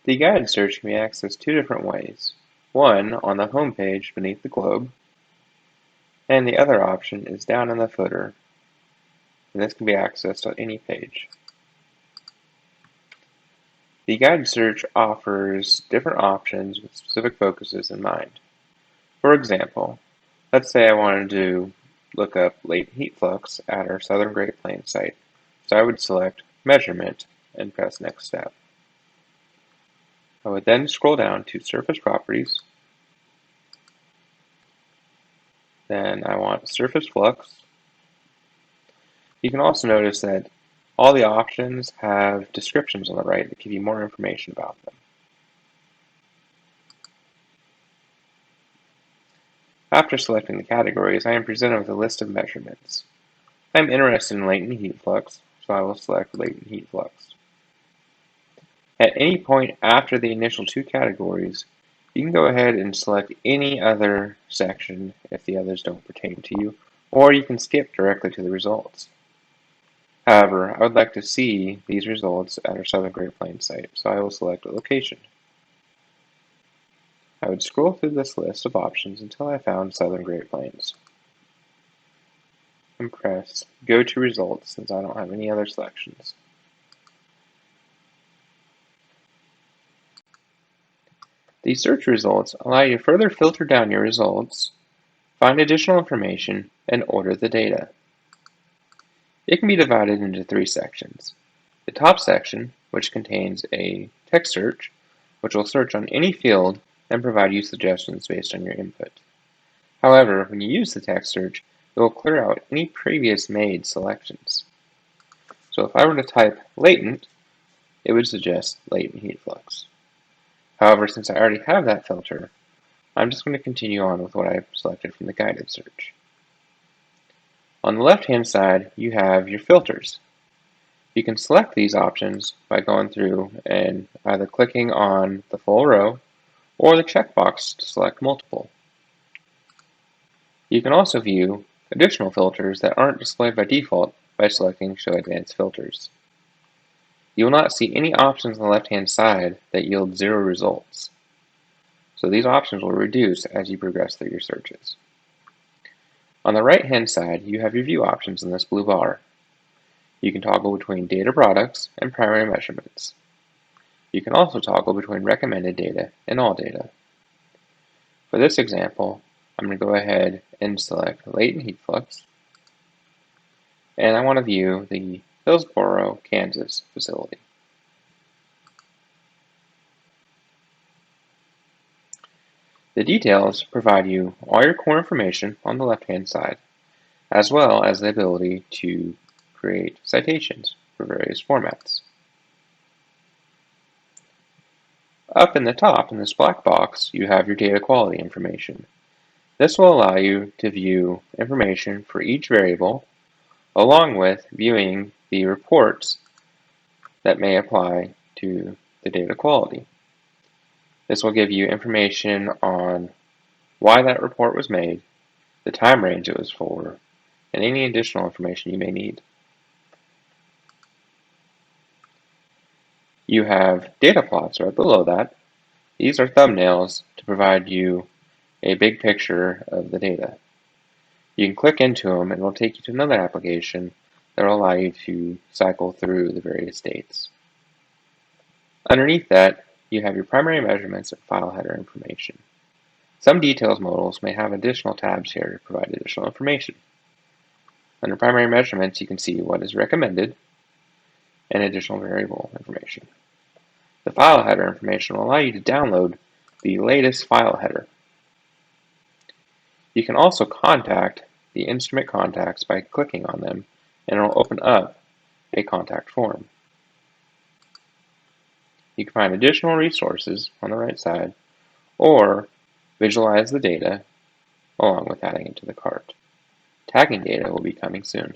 The guided search can be accessed two different ways. One on the home page beneath the globe, and the other option is down in the footer, and this can be accessed on any page. The guided search offers different options with specific focuses in mind. For example, let's say I wanted to look up latent heat flux at our Southern Great Plains site, so I would select Measurement and press Next Step. I would then scroll down to Surface Properties. Then I want Surface Flux. You can also notice that all the options have descriptions on the right that give you more information about them. After selecting the categories, I am presented with a list of measurements. I'm interested in latent heat flux, so I will select latent heat flux. At any point after the initial two categories, you can go ahead and select any other section if the others don't pertain to you, or you can skip directly to the results. However, I would like to see these results at our Southern Great Plains site, so I will select a location. I would scroll through this list of options until I found Southern Great Plains, and press Go to Results since I don't have any other selections. These search results allow you to further filter down your results, find additional information, and order the data. It can be divided into three sections. The top section, which contains a text search, which will search on any field and provide you suggestions based on your input. However, when you use the text search, it will clear out any previous made selections. So if I were to type latent, it would suggest latent heat flux. However, since I already have that filter, I'm just going to continue on with what I've selected from the guided search. On the left-hand side, you have your filters. You can select these options by going through and either clicking on the full row or the checkbox to select multiple. You can also view additional filters that aren't displayed by default by selecting Show Advanced Filters. You will not see any options on the left-hand side that yield 0 results. So these options will reduce as you progress through your searches. On the right-hand side, you have your view options in this blue bar. You can toggle between data products and primary measurements. You can also toggle between recommended data and all data. For this example, I'm going to go ahead and select latent heat flux, and I want to view the Hillsboro, Kansas facility. The details provide you all your core information on the left-hand side, as well as the ability to create citations for various formats. Up in the top, in this black box, you have your data quality information. This will allow you to view information for each variable, along with viewing the reports that may apply to the data quality. This will give you information on why that report was made, the time range it was for, and any additional information you may need. You have data plots right below that. These are thumbnails to provide you a big picture of the data. You can click into them and it will take you to another application that will allow you to cycle through the various dates. Underneath that, you have your primary measurements and file header information. Some details modules may have additional tabs here to provide additional information. Under primary measurements, you can see what is recommended and additional variable information. The file header information will allow you to download the latest file header. You can also contact the instrument contacts by clicking on them, and it will open up a contact form. You can find additional resources on the right side, or visualize the data along with adding it to the cart. Tagging data will be coming soon.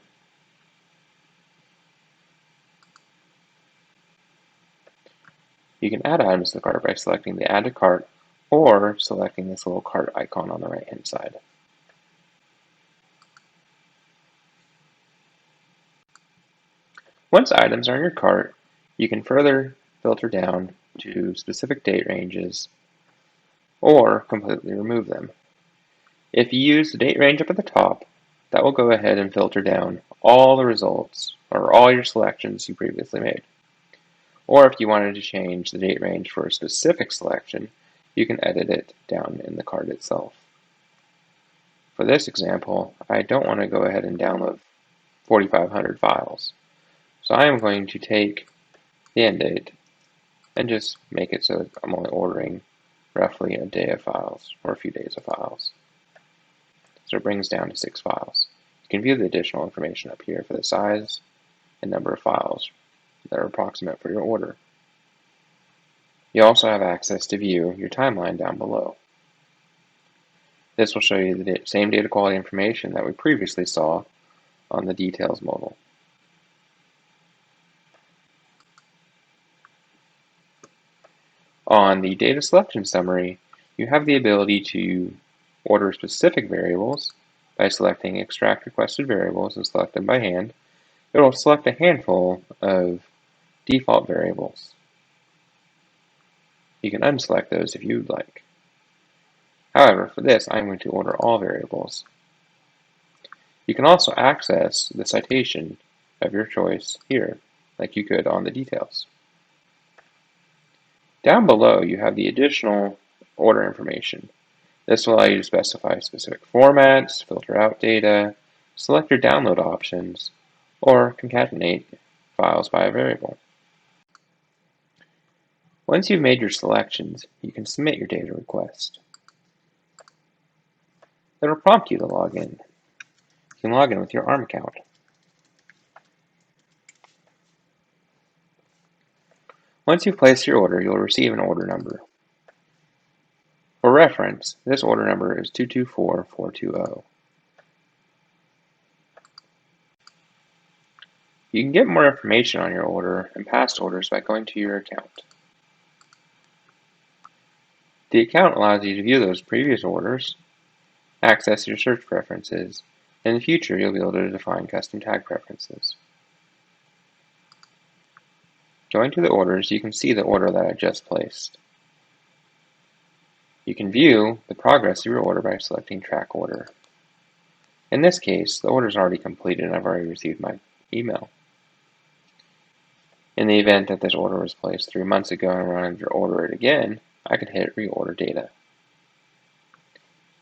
You can add items to the cart by selecting the Add to Cart or selecting this little cart icon on the right-hand side. Once items are in your cart, you can further filter down to specific date ranges or completely remove them. If you use the date range up at the top, that will go ahead and filter down all the results or all your selections you previously made. Or if you wanted to change the date range for a specific selection, you can edit it down in the card itself. For this example, I don't want to go ahead and download 4,500 files. So I am going to take the end date and just make it so that I'm only ordering roughly a day of files or a few days of files. So it brings down to 6 files. You can view the additional information up here for the size and number of files that are approximate for your order. You also have access to view your timeline down below. This will show you the same data quality information that we previously saw on the details modal. On the data selection summary, you have the ability to order specific variables by selecting extract requested variables and select them by hand. It will select a handful of default variables. You can unselect those if you'd like. However, for this, I'm going to order all variables. You can also access the citation of your choice here, like you could on the details. Down below, you have the additional order information. This will allow you to specify specific formats, filter out data, select your download options, or concatenate files by a variable. Once you've made your selections, you can submit your data request. It'll prompt you to log in. You can log in with your ARM account. Once you've placed your order, you'll receive an order number. For reference, this order number is 224420. You can get more information on your order and past orders by going to your account. The account allows you to view those previous orders, access your search preferences, and in the future you'll be able to define custom tag preferences. Going to the orders, you can see the order that I just placed. You can view the progress of your order by selecting Track Order. In this case, the order is already completed and I've already received my email. In the event that this order was placed 3 months ago and I wanted to order it again, I could hit Reorder Data.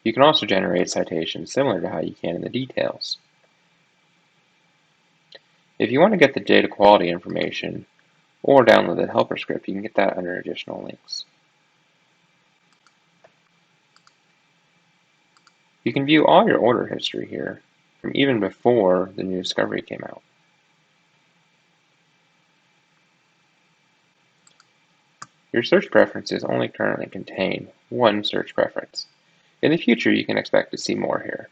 You can also generate citations similar to how you can in the details. If you want to get the data quality information or download the helper script, you can get that under additional links. You can view all your order history here from even before the new discovery came out. Your search preferences only currently contain one search preference. In the future, you can expect to see more here.